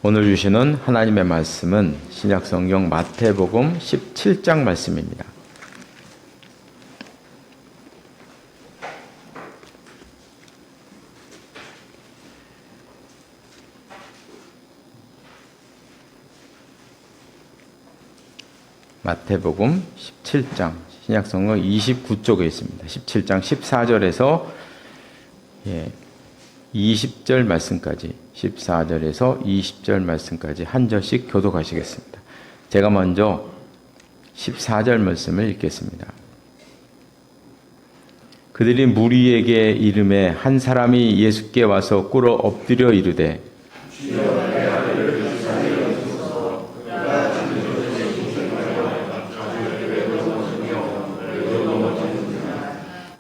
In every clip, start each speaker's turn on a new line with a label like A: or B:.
A: 오늘 주시는 하나님의 말씀은 신약성경 마태복음 17장 말씀입니다. 마태복음 17장, 신약성경 29쪽에 있습니다. 17장 14절에서 20절 말씀까지, 14절에서 20절 말씀까지 한 절씩 교독하시겠습니다. 제가 먼저 14절 말씀을 읽겠습니다. 그들이 무리에게 이르매 한 사람이 예수께 와서 꿇어 엎드려 이르되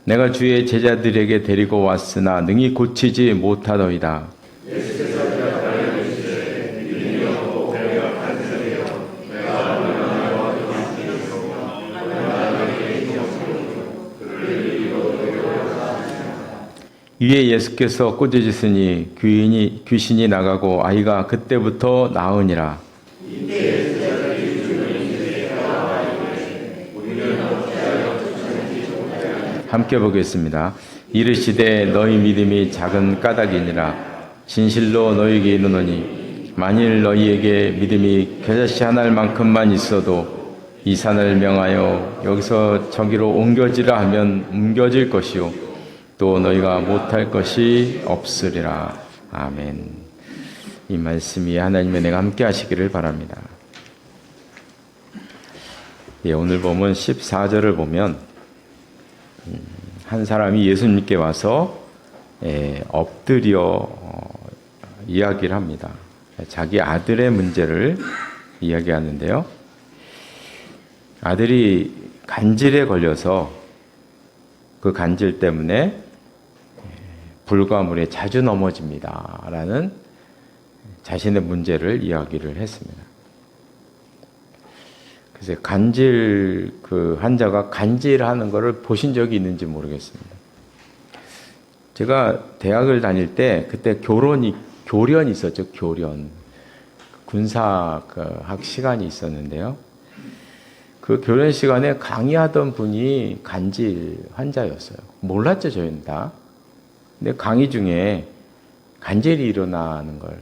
A: 내가 주의 제자들에게 데리고 왔으나 능히 고치지 못하더이다. 이에 예수께서 꾸짖으시니 귀신이 나가고 아이가 그때부터 나으니라. 함께 보겠습니다. 이르시되 너희 믿음이 작은 까닭이니라. 진실로 너희에게 이르노니 만일 너희에게 믿음이 겨자씨 하나만큼만 있어도 이 산을 명하여 여기서 저기로 옮겨지라 하면 옮겨질 것이요 또 너희가 못할 것이 없으리라. 아멘. 이 말씀이 하나님의 은혜가 함께 하시기를 바랍니다. 오늘 보면 14절을 보면 한 사람이 예수님께 와서 엎드려 이야기를 합니다. 자기 아들의 문제를 이야기하는데요. 아들이 간질에 걸려서 그 간질 때문에 불과 물에 자주 넘어집니다. 라는 자신의 문제를 이야기를 했습니다. 그래서 그 환자가 간질하는 것을 보신 적이 있는지 모르겠습니다. 제가 대학을 다닐 때 그때 교련이 있었죠. 교련. 군사학 시간이 있었는데요. 그 교련 시간에 강의하던 분이 간질 환자였어요. 몰랐죠, 저희는 다. 근데 강의 중에 간질이 일어나는 걸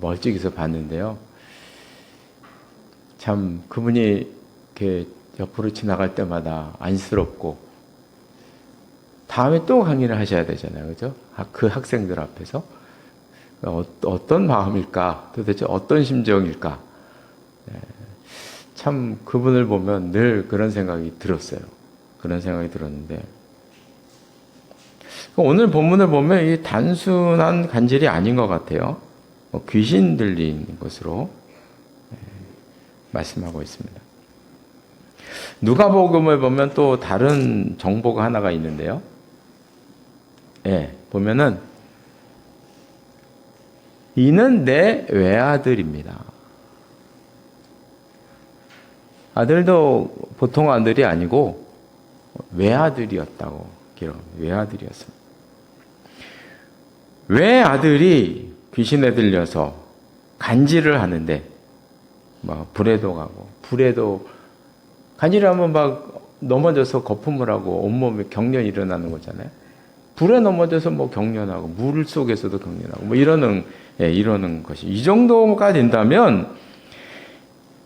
A: 멀찍이서 봤는데요. 참 그분이 이렇게 옆으로 지나갈 때마다 안쓰럽고 다음에 또 강의를 하셔야 되잖아요. 그죠? 그 학생들 앞에서 어떤 마음일까? 도대체 어떤 심정일까? 참 그분을 보면 늘 그런 생각이 들었어요. 그런 생각이 들었는데 오늘 본문을 보면 이 단순한 간질이 아닌 것 같아요. 귀신 들린 것으로 말씀하고 있습니다. 누가복음을 보면 또 다른 정보가 하나가 있는데요. 보면은 이는 내 외아들입니다. 아들도 보통 아들이 아니고 외아들이었다고 기록합니다. 외아들이었습니다. 외아들이 귀신에 들려서 간질을 하는데 불에도 가고 불에도 간질하면 막 넘어져서 거품을 하고 온몸에 경련이 일어나는 거잖아요. 불에 넘어져서 경련하고 물 속에서도 경련하고 이러는 것이 이 정도가 된다면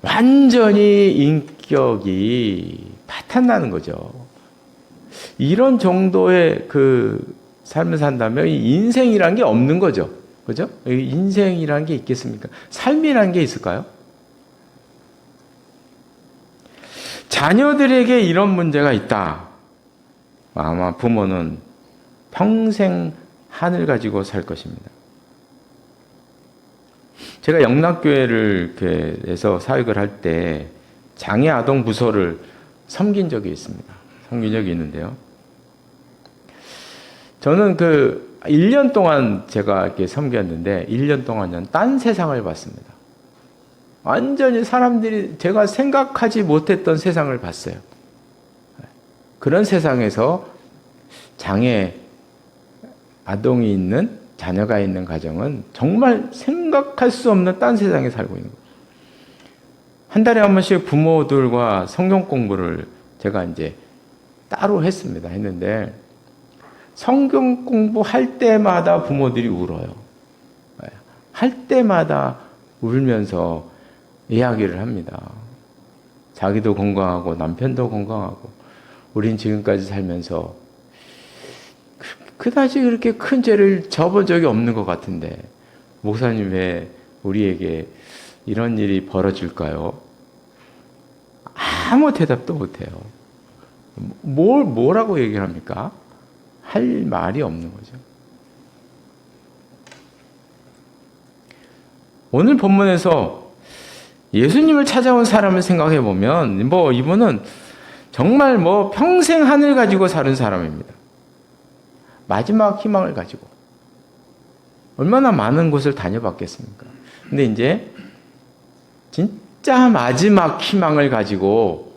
A: 완전히 인격이 파탄나는 거죠. 이런 정도의 그 삶을 산다면 인생이란 게 없는 거죠. 그죠? 인생이란 게 있겠습니까? 삶이란 게 있을까요? 자녀들에게 이런 문제가 있다. 아마 부모는 평생 한을 가지고 살 것입니다. 제가 영락교회에서 사역을 할 때 장애 아동 부서를 섬긴 적이 있습니다. 섬긴 적이 있는데요. 저는 1년 동안 제가 이렇게 섬겼는데 1년 동안은 딴 세상을 봤습니다. 완전히 사람들이 제가 생각하지 못했던 세상을 봤어요. 그런 세상에서 장애 아동이 있는 자녀가 있는 가정은 정말 생각할 수 없는 딴 세상에 살고 있는 거예요. 한 달에 한 번씩 부모들과 성경 공부를 제가 이제 따로 했는데 성경 공부할 때마다 부모들이 울어요. 할 때마다 울면서 이야기를 합니다. 자기도 건강하고 남편도 건강하고 우린 지금까지 살면서 그다지 그렇게 큰 죄를 져본 적이 없는 것 같은데 목사님 왜 우리에게 이런 일이 벌어질까요? 아무 대답도 못해요. 뭐라고 얘기를 합니까? 할 말이 없는 거죠. 오늘 본문에서 예수님을 찾아온 사람을 생각해 보면 이분은 정말 평생 하늘 가지고 사는 사람입니다. 마지막 희망을 가지고 얼마나 많은 곳을 다녀봤겠습니까? 근데 이제 진짜 마지막 희망을 가지고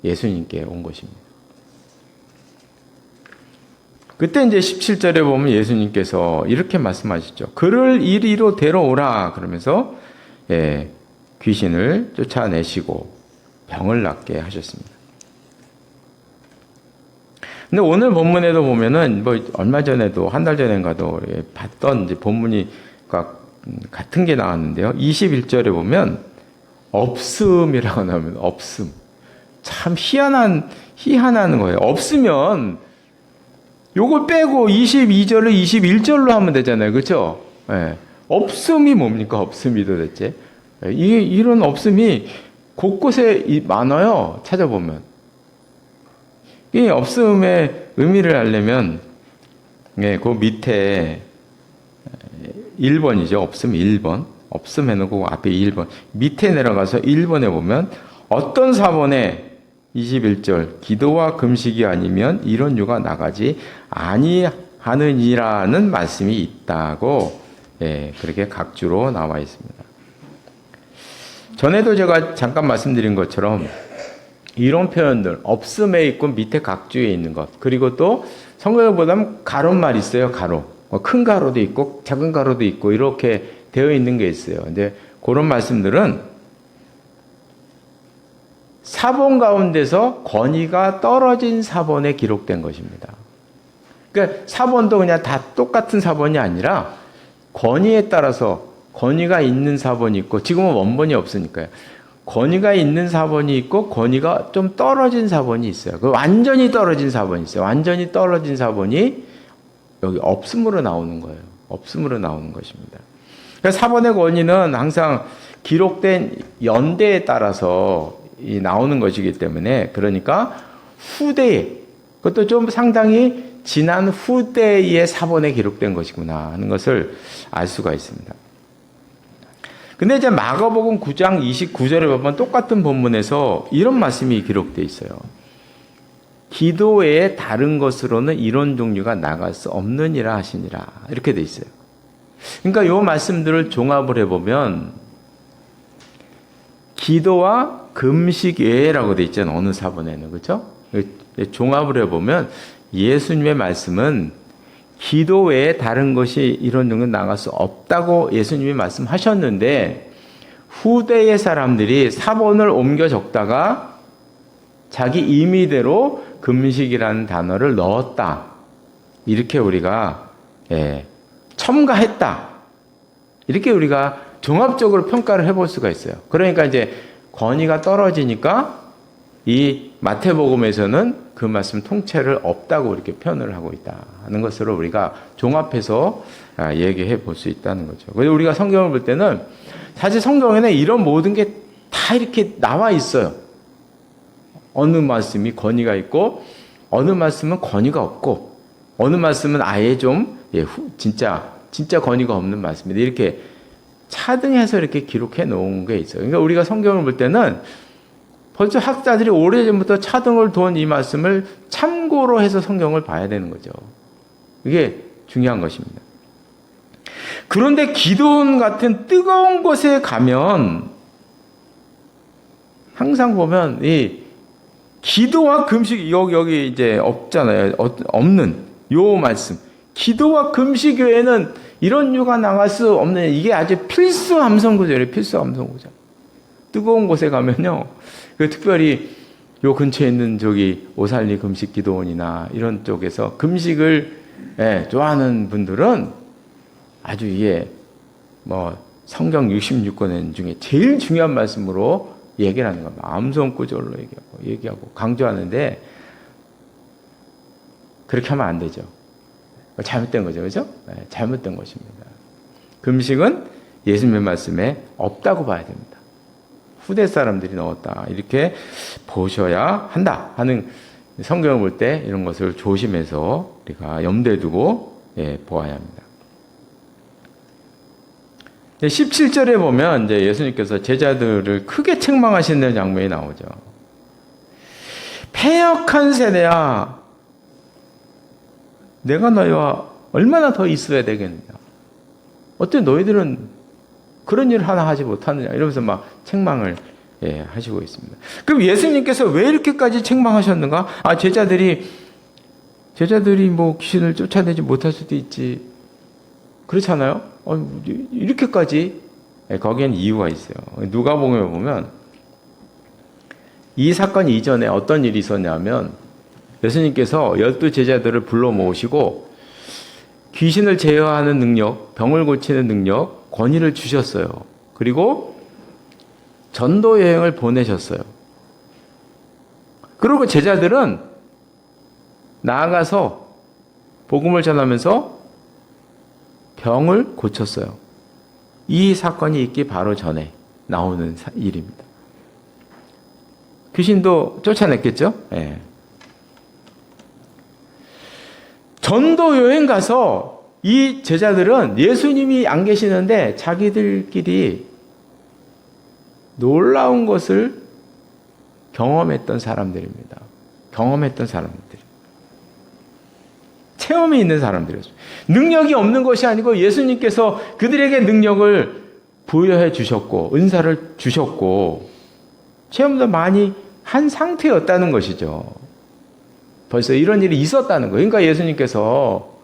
A: 예수님께 온 것입니다. 그때 이제 17절에 보면 예수님께서 이렇게 말씀하시죠. 그를 이리로 데려오라 그러면서 귀신을 쫓아내시고 병을 낫게 하셨습니다. 근데 오늘 본문에도 보면은 얼마 전에도 한 달 전인가도 봤던 이제 본문이 같은 게 나왔는데요. 21절에 보면 없음이라고 나오면 없음. 참 희한한 거예요. 없으면 요걸 빼고 22절을 21절로 하면 되잖아요. 그렇죠? 없음이 뭡니까? 없음이 도대체. 이런 없음이 곳곳에 많아요. 찾아보면. 이 없음의 의미를 알려면 그 밑에 1번이죠. 없음 1번. 없음 해놓고 앞에 1번. 밑에 내려가서 1번에 보면 어떤 사본에 21절 기도와 금식이 아니면 이런 유가 나가지 아니하느니라는 말씀이 있다고 그렇게 각주로 나와 있습니다. 전에도 제가 잠깐 말씀드린 것처럼 이런 표현들 없음에 있고 밑에 각주에 있는 것 그리고 또 성경에 보면 가로말 있어요. 가로 큰 가로도 있고 작은 가로도 있고 이렇게 되어 있는 게 있어요. 근데 그런 말씀들은 사본 가운데서 권위가 떨어진 사본에 기록된 것입니다. 그러니까 사본도 그냥 다 똑같은 사본이 아니라 권위에 따라서 권위가 있는 사본이 있고 지금은 원본이 없으니까요. 권위가 있는 사본이 있고 권위가 좀 떨어진 사본이 있어요. 그 완전히 떨어진 사본이 있어요. 완전히 떨어진 사본이 여기 없음으로 나오는 거예요. 없음으로 나오는 것입니다. 그러니까 사본의 권위는 항상 기록된 연대에 따라서 나오는 것이기 때문에 그러니까 후대에 그것도 좀 상당히 지난 후대의 사본에 기록된 것이구나 하는 것을 알 수가 있습니다. 근데 이제 마가복음 9장 29절에 보면 똑같은 본문에서 이런 말씀이 기록되어 있어요. 기도 외에 다른 것으로는 이런 종류가 나갈 수 없느니라 하시니라 이렇게 돼 있어요. 그러니까 이 말씀들을 종합을 해보면 기도와 금식 외라고 돼 있잖아요. 어느 사본에는 그렇죠? 종합을 해보면 예수님의 말씀은 기도 외에 다른 것이 이런 종류 나갈 수 없다고 예수님이 말씀하셨는데 후대의 사람들이 사본을 옮겨 적다가 자기 임의대로 금식이라는 단어를 넣었다. 이렇게 우리가 첨가했다. 이렇게 우리가 종합적으로 평가를 해볼 수가 있어요. 그러니까 이제 권위가 떨어지니까 이 마태복음에서는 그 말씀 통째를 없다고 이렇게 표현을 하고 있다는 것으로 우리가 종합해서 얘기해 볼 수 있다는 거죠. 그래서 우리가 성경을 볼 때는 사실 성경에는 이런 모든 게 다 이렇게 나와 있어요. 어느 말씀이 권위가 있고 어느 말씀은 권위가 없고 어느 말씀은 아예 좀 진짜 권위가 없는 말씀인데 이렇게 차등해서 이렇게 기록해 놓은 게 있어요. 그러니까 우리가 성경을 볼 때는 벌써 학자들이 오래전부터 차등을 둔 이 말씀을 참고로 해서 성경을 봐야 되는 거죠. 이게 중요한 것입니다. 그런데 기도원 같은 뜨거운 곳에 가면 항상 보면 이 기도와 금식 여기 이제 없잖아요. 없는 요 말씀 기도와 금식 외에는 이런 유가 나갈 수 없는, 이게 아주 필수 함성 구절이에요. 필수 함성 구절. 뜨거운 곳에 가면요, 특별히 요 근처에 있는 저기 오살리 금식 기도원이나 이런 쪽에서 금식을 좋아하는 분들은 아주 이게 뭐 성경 66권 중에 제일 중요한 말씀으로 얘기를 하는 겁니다. 암송 구절로 얘기하고 강조하는데, 그렇게 하면 안 되죠. 잘못된 거죠, 그죠? 잘못된 것입니다. 금식은 예수님의 말씀에 없다고 봐야 됩니다. 후대 사람들이 넣었다, 이렇게 보셔야 한다 하는, 성경을 볼 때 이런 것을 조심해서 우리가 염두에 두고 보아야 합니다. 17절에 보면 이제 예수님께서 제자들을 크게 책망하시는 장면이 나오죠. 패역한 세대야, 내가 너희와 얼마나 더 있어야 되겠느냐. 어때 너희들은 그런 일을 하나 하지 못하느냐, 이러면서 막 책망을 하시고 있습니다. 그럼 예수님께서 왜 이렇게까지 책망하셨는가? 제자들이 뭐 귀신을 쫓아내지 못할 수도 있지, 그렇잖아요. 이렇게까지, 거기엔 이유가 있어요. 누가복음에 보면 이 사건 이전에 어떤 일이 있었냐면, 예수님께서 12 제자들을 불러 모으시고 귀신을 제어하는 능력, 병을 고치는 능력, 권위를 주셨어요. 그리고 전도 여행을 보내셨어요. 그리고 제자들은 나아가서 복음을 전하면서 병을 고쳤어요. 이 사건이 있기 바로 전에 나오는 일입니다. 귀신도 쫓아냈겠죠? 예. 전도 여행 가서 이 제자들은 예수님이 안 계시는데 자기들끼리 놀라운 것을 경험했던 사람들입니다. 경험했던 사람들. 체험이 있는 사람들이었어요. 능력이 없는 것이 아니고 예수님께서 그들에게 능력을 부여해 주셨고 은사를 주셨고 체험도 많이 한 상태였다는 것이죠. 벌써 이런 일이 있었다는 거예요. 그러니까 예수님께서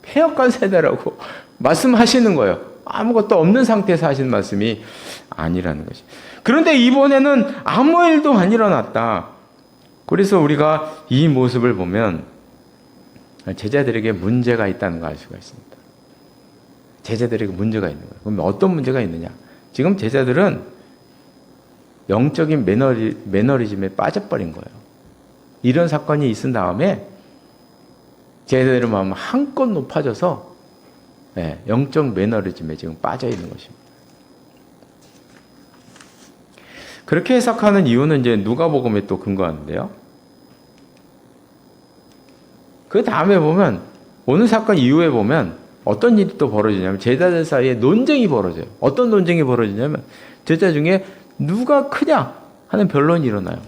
A: 패역한 세대라고 말씀하시는 거예요. 아무것도 없는 상태에서 하신 말씀이 아니라는 것이. 그런데 이번에는 아무 일도 안 일어났다. 그래서 우리가 이 모습을 보면 제자들에게 문제가 있다는 걸 알 수가 있습니다. 제자들에게 문제가 있는 거예요. 그럼 어떤 문제가 있느냐? 지금 제자들은 영적인 매너리즘에 빠져버린 거예요. 이런 사건이 있은 다음에 제자들의 마음은 한껏 높아져서 영적 매너리즘에 지금 빠져 있는 것입니다. 그렇게 해석하는 이유는 이제 누가복음에 또 근거하는데요. 그 다음에 보면 오늘 사건 이후에 보면 어떤 일이 또 벌어지냐면 제자들 사이에 논쟁이 벌어져요. 어떤 논쟁이 벌어지냐면 제자 중에 누가 크냐 하는 변론이 일어나요.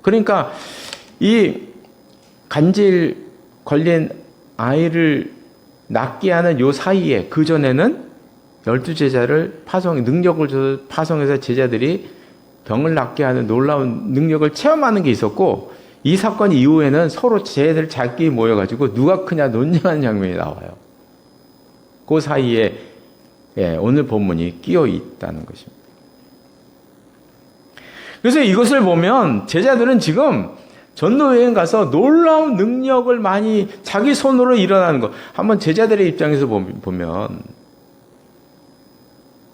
A: 그러니까 이 간질 걸린 아이를 낫게 하는 요 사이에 그 전에는 12 제자를 능력을 줘서 파송해서 제자들이 병을 낫게 하는 놀라운 능력을 체험하는 게 있었고 이 사건 이후에는 서로 제자들 잘끼리 모여가지고 누가 크냐 논쟁하는 장면이 나와요. 그 사이에 오늘 본문이 끼어 있다는 것입니다. 그래서 이것을 보면 제자들은 지금 전도여행 가서 놀라운 능력을 많이 자기 손으로 일어나는 것. 한번 제자들의 입장에서 보면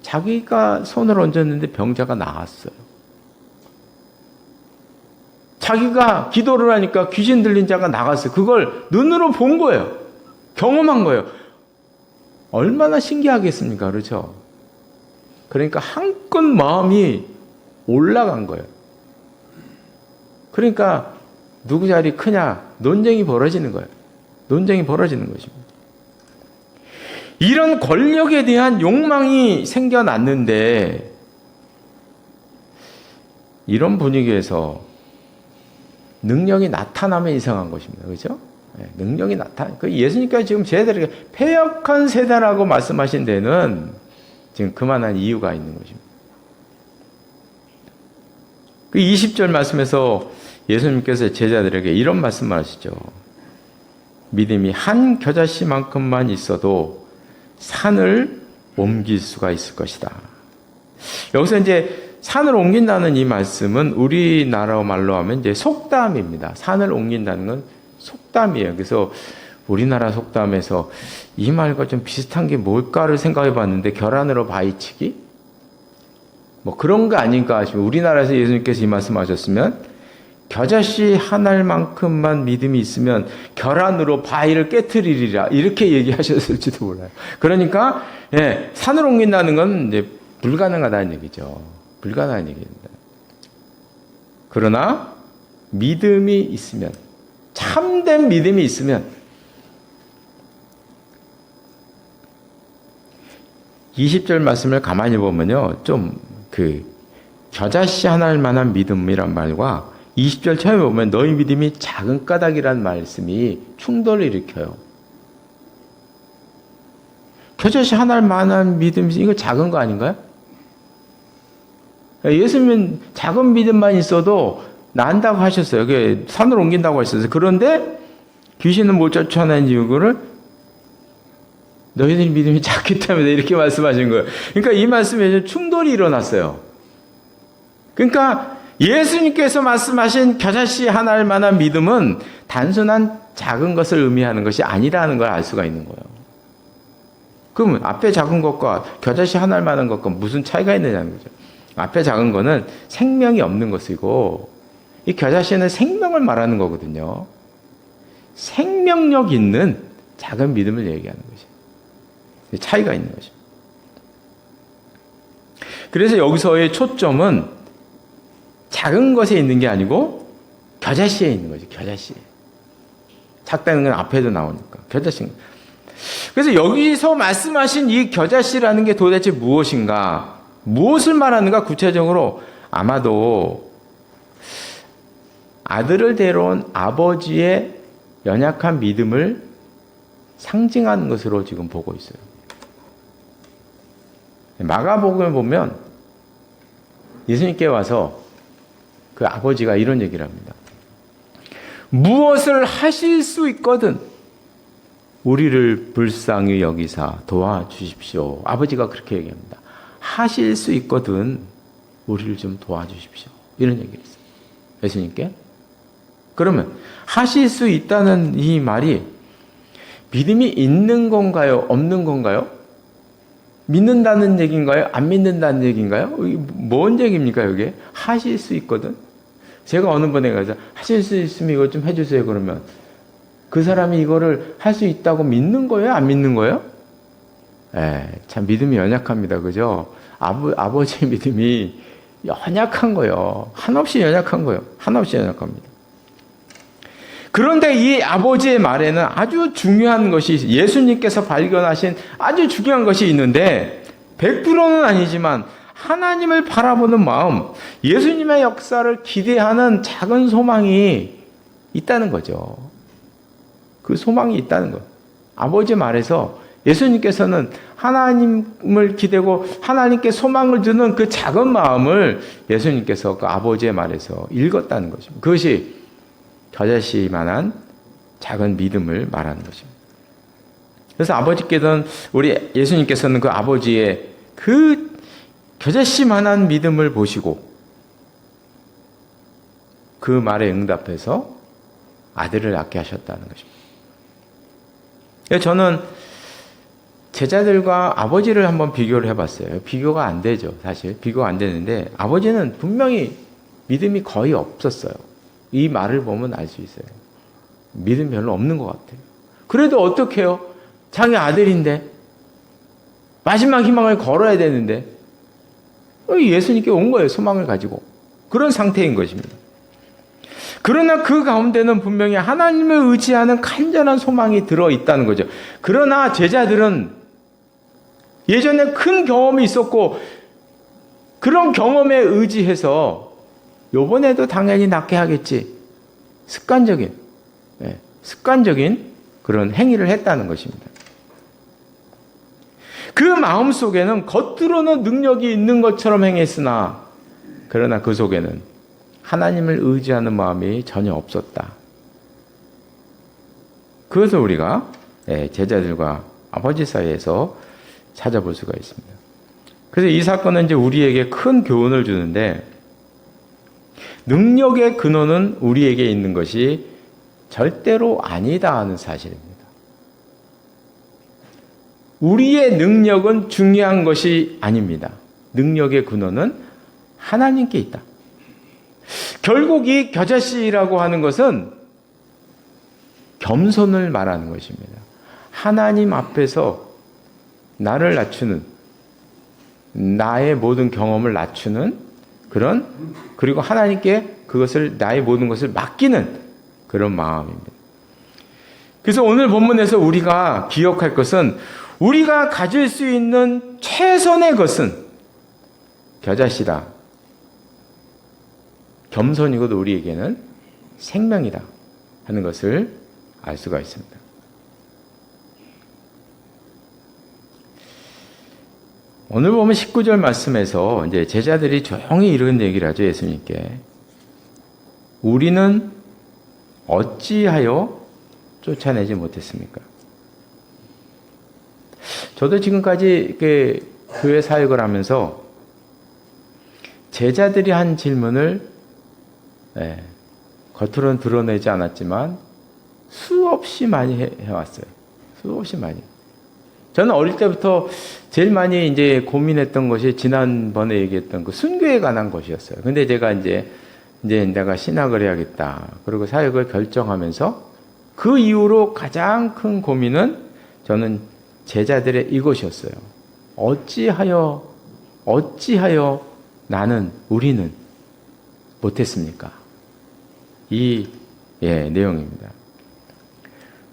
A: 자기가 손을 얹었는데 병자가 나았어요. 자기가 기도를 하니까 귀신 들린 자가 나갔어요. 그걸 눈으로 본 거예요. 경험한 거예요. 얼마나 신기하겠습니까? 그렇죠? 그러니까 한껏 마음이 올라간 거예요. 그러니까 누구 자리 크냐 논쟁이 벌어지는 거예요. 논쟁이 벌어지는 것입니다. 이런 권력에 대한 욕망이 생겨났는데 이런 분위기에서 능력이 나타나면 이상한 것입니다. 그렇죠? 능력이 예수님께서 지금 제자들에게 패역한 세대라고 말씀하신 데는 지금 그만한 이유가 있는 것입니다. 그 20절 말씀에서 예수님께서 제자들에게 이런 말씀을 하시죠. 믿음이 한 겨자씨만큼만 있어도 산을 옮길 수가 있을 것이다. 여기서 이제 산을 옮긴다는 이 말씀은 우리나라 말로 하면 이제 속담입니다. 산을 옮긴다는 건 속담이에요. 그래서 우리나라 속담에서 이 말과 좀 비슷한 게 뭘까를 생각해 봤는데, 결안으로 바위치기? 뭐 그런 거 아닌가 싶어요. 우리나라에서 예수님께서 이 말씀하셨으면 겨자씨 한 알만큼만 믿음이 있으면 결안으로 바위를 깨트리리라, 이렇게 얘기하셨을지도 몰라요. 그러니까 산을 옮긴다는 건 이제 불가능하다는 얘기죠. 불가능한 얘기입니다. 그러나 믿음이 있으면, 참된 믿음이 있으면, 20절 말씀을 가만히 보면요, 좀 겨자씨 한 알만한 믿음이란 말과 20절 처음에 보면 너희 믿음이 작은 까닭이란 말씀이 충돌을 일으켜요. 겨자씨 한 알만한 믿음이, 이거 작은 거 아닌가요? 예수님은 작은 믿음만 있어도 난다고 하셨어요. 그게 산을 옮긴다고 하셨어요. 그런데 귀신은 못 쫓아낸 이유를 너희들 믿음이 작기 때문에 이렇게 말씀하신 거예요. 그러니까 이 말씀에 충돌이 일어났어요. 그러니까 예수님께서 말씀하신 겨자씨 한 알만한 믿음은 단순한 작은 것을 의미하는 것이 아니라는 걸 알 수가 있는 거예요. 그러면 앞에 작은 것과 겨자씨 한 알만한 것과 무슨 차이가 있느냐는 거죠. 앞에 작은 거는 생명이 없는 것이고, 이 겨자씨는 생명을 말하는 거거든요. 생명력 있는 작은 믿음을 얘기하는 것이에요. 차이가 있는 거죠. 그래서 여기서의 초점은 작은 것에 있는 게 아니고 겨자씨에 있는 거죠. 겨자씨에. 작다는 건 앞에도 나오니까. 겨자씨. 그래서 여기서 말씀하신 이 겨자씨라는 게 도대체 무엇인가? 무엇을 말하는가? 구체적으로 아마도 아들을 데려온 아버지의 연약한 믿음을 상징하는 것으로 지금 보고 있어요. 마가복음에 보면 예수님께 와서 그 아버지가 이런 얘기를 합니다. 무엇을 하실 수 있거든 우리를 불쌍히 여기사 도와주십시오. 아버지가 그렇게 얘기합니다. 하실 수 있거든 우리를 좀 도와주십시오. 이런 얘기를 했어요. 예수님께. 그러면 하실 수 있다는 이 말이 믿음이 있는 건가요? 없는 건가요? 믿는다는 얘기인가요? 안 믿는다는 얘기인가요? 뭔 얘기입니까, 여기? 하실 수 있거든? 제가 어느 분에 가서 하실 수 있으면 이거 좀 해주세요. 그러면 그 사람이 이거를 할 수 있다고 믿는 거예요? 안 믿는 거예요? 참 믿음이 연약합니다. 그죠? 아버지의 믿음이 연약한 거예요. 한없이 연약한 거예요. 한없이 연약합니다. 그런데 이 아버지의 말에는 아주 중요한 것이, 예수님께서 발견하신 아주 중요한 것이 있는데 100%는 아니지만 하나님을 바라보는 마음, 예수님의 역사를 기대하는 작은 소망이 있다는 거죠. 그 소망이 있다는 것. 아버지 말에서 예수님께서는 하나님을 기대고 하나님께 소망을 두는 그 작은 마음을 예수님께서 그 아버지의 말에서 읽었다는 것입니다. 그것이 겨자씨만한 작은 믿음을 말하는 것입니다. 그래서 아버지께서는, 우리 예수님께서는 그 아버지의 그 겨자씨만한 믿음을 보시고 그 말에 응답해서 아들을 낳게 하셨다는 것입니다. 저는 제자들과 아버지를 한번 비교를 해봤어요. 비교가 안 되죠. 사실 비교가 안 되는데 아버지는 분명히 믿음이 거의 없었어요. 이 말을 보면 알 수 있어요. 믿음 별로 없는 것 같아요. 그래도 어떻게 해요? 자기 아들인데 마지막 희망을 걸어야 되는데 예수님께 온 거예요. 소망을 가지고. 그런 상태인 것입니다. 그러나 그 가운데는 분명히 하나님을 의지하는 간절한 소망이 들어있다는 거죠. 그러나 제자들은 예전에 큰 경험이 있었고 그런 경험에 의지해서 요번에도 당연히 낫게 하겠지. 습관적인 그런 행위를 했다는 것입니다. 그 마음 속에는 겉으로는 능력이 있는 것처럼 행했으나 그러나 그 속에는 하나님을 의지하는 마음이 전혀 없었다. 그것을 우리가 제자들과 아버지 사이에서 찾아볼 수가 있습니다. 그래서 이 사건은 이제 우리에게 큰 교훈을 주는데, 능력의 근원은 우리에게 있는 것이 절대로 아니다 하는 사실입니다. 우리의 능력은 중요한 것이 아닙니다. 능력의 근원은 하나님께 있다. 결국 이 겨자씨라고 하는 것은 겸손을 말하는 것입니다. 하나님 앞에서 나를 낮추는, 나의 모든 경험을 낮추는 그리고 하나님께 그것을, 나의 모든 것을 맡기는 그런 마음입니다. 그래서 오늘 본문에서 우리가 기억할 것은, 우리가 가질 수 있는 최선의 것은 겨자씨다. 겸손이고도 우리에게는 생명이다 하는 것을 알 수가 있습니다. 오늘 보면 19절 말씀에서 이제 제자들이 조용히 이런 얘기를 하죠, 예수님께. 우리는 어찌하여 쫓아내지 못했습니까? 저도 지금까지 교회 사역을 하면서 제자들이 한 질문을 겉으로는 드러내지 않았지만 수없이 많이 해왔어요. 수없이 많이. 저는 어릴 때부터 제일 많이 이제 고민했던 것이 지난번에 얘기했던 그 순교에 관한 것이었어요. 근데 제가 이제 내가 신학을 해야겠다. 그리고 사역을 결정하면서 그 이후로 가장 큰 고민은 저는 제자들의 이것이었어요. 어찌하여 우리는 못했습니까? 이 내용입니다.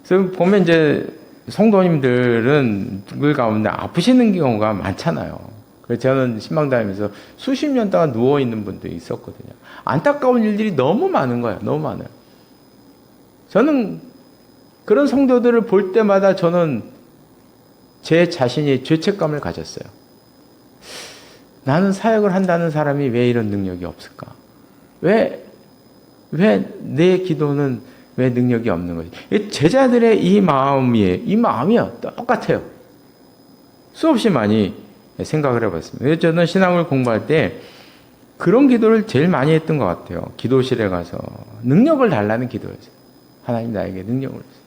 A: 그래서 보면 이제 성도님들은 그 가운데 아프시는 경우가 많잖아요. 그래서 저는 신방 다니면서 수십 년 동안 누워있는 분들이 있었거든요. 안타까운 일들이 너무 많은 거예요. 너무 많아요. 저는 그런 성도들을 볼 때마다 저는 제 자신이 죄책감을 가졌어요. 나는 사역을 한다는 사람이 왜 이런 능력이 없을까? 왜 내 기도는 왜 능력이 없는 거지? 제자들의 이 마음이요. 똑같아요. 수없이 많이 생각을 해봤습니다. 그래서 저는 신앙을 공부할 때 그런 기도를 제일 많이 했던 것 같아요. 기도실에 가서 능력을 달라는 기도였어요. 하나님 나에게 능력을 주세요.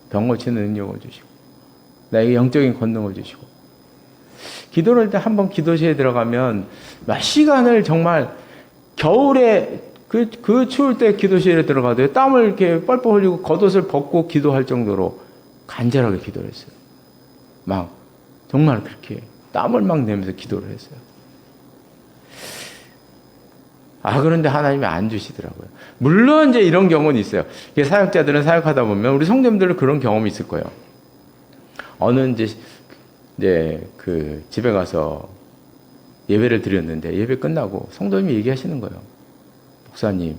A: 병 고치는 능력을 주시고 나에게 영적인 권능을 주시고. 기도를 할 때 한 번 기도실에 들어가면 몇 시간을 정말 겨울에 그 추울 때 기도실에 들어가도 땀을 이렇게 뻘뻘 흘리고 겉옷을 벗고 기도할 정도로 간절하게 기도를 했어요. 정말 그렇게 땀을 막 내면서 기도를 했어요. 그런데 하나님이 안 주시더라고요. 물론 이제 이런 경우는 있어요. 사역자들은 사역하다 보면 우리 성도님들은 그런 경험이 있을 거예요. 어느 이제 그 집에 가서 예배를 드렸는데 예배 끝나고 성도님이 얘기하시는 거예요. 목사님,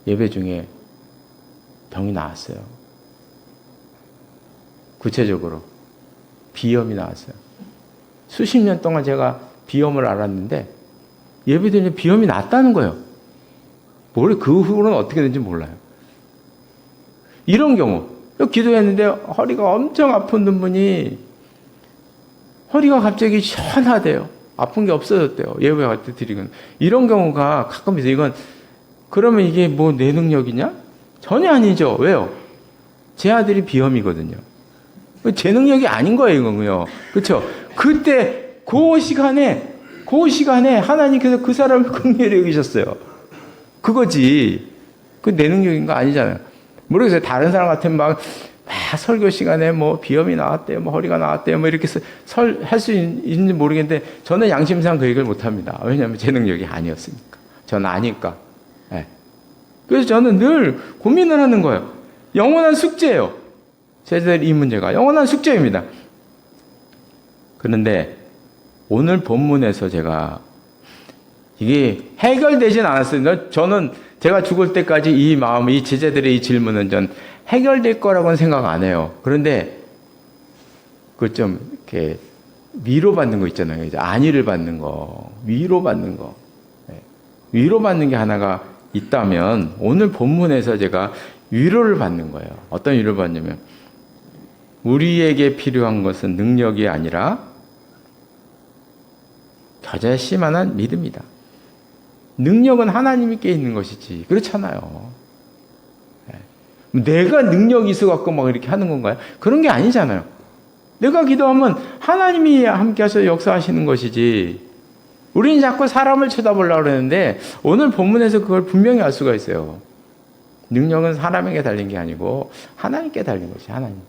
A: 예배 중에 병이 나왔어요. 구체적으로 비염이 나왔어요. 수십 년 동안 제가 비염을 알았는데 예배 드리는 비염이 났다는 거예요. 그 후로는 어떻게 된지 몰라요. 이런 경우, 기도했는데 허리가 엄청 아픈 분이 허리가 갑자기 시원하대요. 아픈 게 없어졌대요. 예배 갈 때 드리건. 이런 경우가 가끔 있어요. 그러면 이게 내 능력이냐? 전혀 아니죠. 왜요? 제 아들이 비염이거든요. 제 능력이 아닌 거예요, 이거요. 그렇죠? 그때 그 시간에 하나님께서 그 사람을 긍휼히 여기셨어요. 그거지. 내 능력인 거 아니잖아요. 모르겠어요. 다른 사람 같으면 설교 시간에 비염이 나왔대요, 허리가 나왔대요, 이렇게 할 수 있는지 모르겠는데 저는 양심상 그 얘기를 못 합니다. 왜냐하면 제 능력이 아니었으니까. 저는 아니까. 그래서 저는 늘 고민을 하는 거예요. 영원한 숙제예요. 제자들 이 문제가 영원한 숙제입니다. 그런데 오늘 본문에서 이게 해결되진 않았어요. 저는 제가 죽을 때까지 이 제자들의 이 질문은 전 해결될 거라고는 생각 안 해요. 그런데 좀 이렇게 위로받는 거 있잖아요. 이제 안위를 받는 거, 위로받는 거. 위로받는 게 하나가 있다면 오늘 본문에서 제가 위로를 받는 거예요. 어떤 위로를 받냐면 우리에게 필요한 것은 능력이 아니라 겨자씨만한 믿음이다. 능력은 하나님께 있는 것이지. 그렇잖아요. 내가 능력이 있어갖고 막 이렇게 하는 건가요? 그런 게 아니잖아요. 내가 기도하면 하나님이 함께하셔서 역사하시는 것이지. 우리는 자꾸 사람을 쳐다보려고 그러는데 오늘 본문에서 그걸 분명히 알 수가 있어요. 능력은 사람에게 달린 게 아니고 하나님께 달린 것이 하나님께.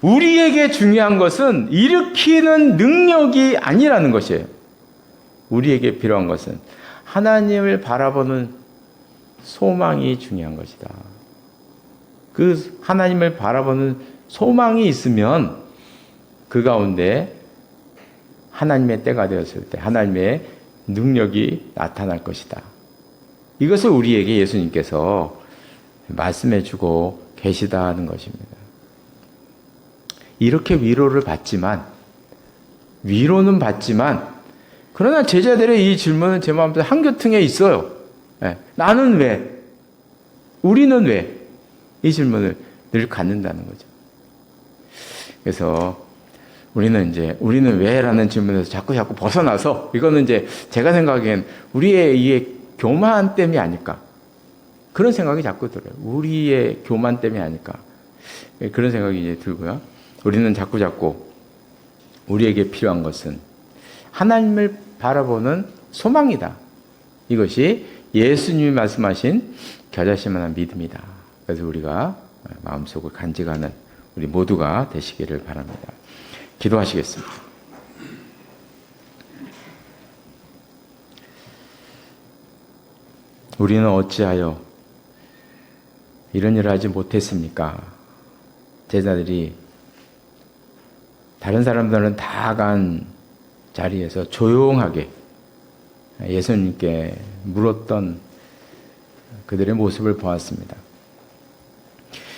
A: 우리에게 중요한 것은 일으키는 능력이 아니라는 것이에요. 우리에게 필요한 것은 하나님을 바라보는 소망이 중요한 것이다. 그 하나님을 바라보는 소망이 있으면 그 가운데 하나님의 때가 되었을 때 하나님의 능력이 나타날 것이다. 이것을 우리에게 예수님께서 말씀해 주고 계시다는 것입니다. 이렇게 위로는 받지만 그러나 제자들의 이 질문은 제 마음속에 한교통에 있어요. 나는 왜? 우리는 왜? 이 질문을 늘 갖는다는 거죠. 그래서 우리는 왜? 라는 질문에서 자꾸 벗어나서 이거는 이제 제가 생각엔 우리의 이 교만 때문이 아닐까. 그런 생각이 자꾸 들어요. 우리의 교만 때문이 아닐까. 그런 생각이 이제 들고요. 우리는 자꾸 우리에게 필요한 것은 하나님을 바라보는 소망이다. 이것이 예수님이 말씀하신 겨자씨만한 믿음이다. 그래서 우리가 마음속을 간직하는 우리 모두가 되시기를 바랍니다. 기도하시겠습니다. 우리는 어찌하여 이런 일을 하지 못했습니까? 제자들이 다른 사람들은 다 간 자리에서 조용하게 예수님께 물었던 그들의 모습을 보았습니다.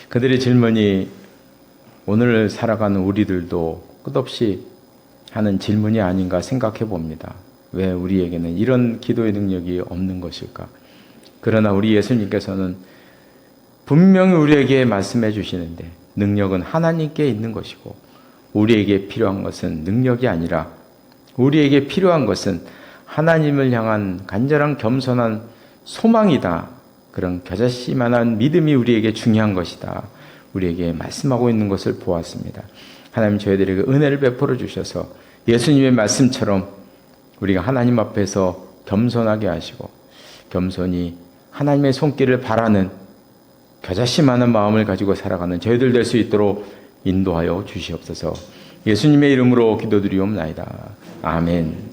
A: 그들의 질문이 오늘 살아가는 우리들도 끝없이 하는 질문이 아닌가 생각해 봅니다. 왜 우리에게는 이런 기도의 능력이 없는 것일까? 그러나 우리 예수님께서는 분명히 우리에게 말씀해 주시는데 능력은 하나님께 있는 것이고 우리에게 필요한 것은 능력이 아니라 우리에게 필요한 것은 하나님을 향한 간절한 겸손한 소망이다. 그런 겨자씨만한 믿음이 우리에게 중요한 것이다. 우리에게 말씀하고 있는 것을 보았습니다. 하나님 저희들에게 은혜를 베풀어 주셔서 예수님의 말씀처럼 우리가 하나님 앞에서 겸손하게 하시고 겸손히 하나님의 손길을 바라는 겨자씨만한 마음을 가지고 살아가는 저희들 될 수 있도록 인도하여 주시옵소서. 예수님의 이름으로 기도드리옵나이다. 아멘.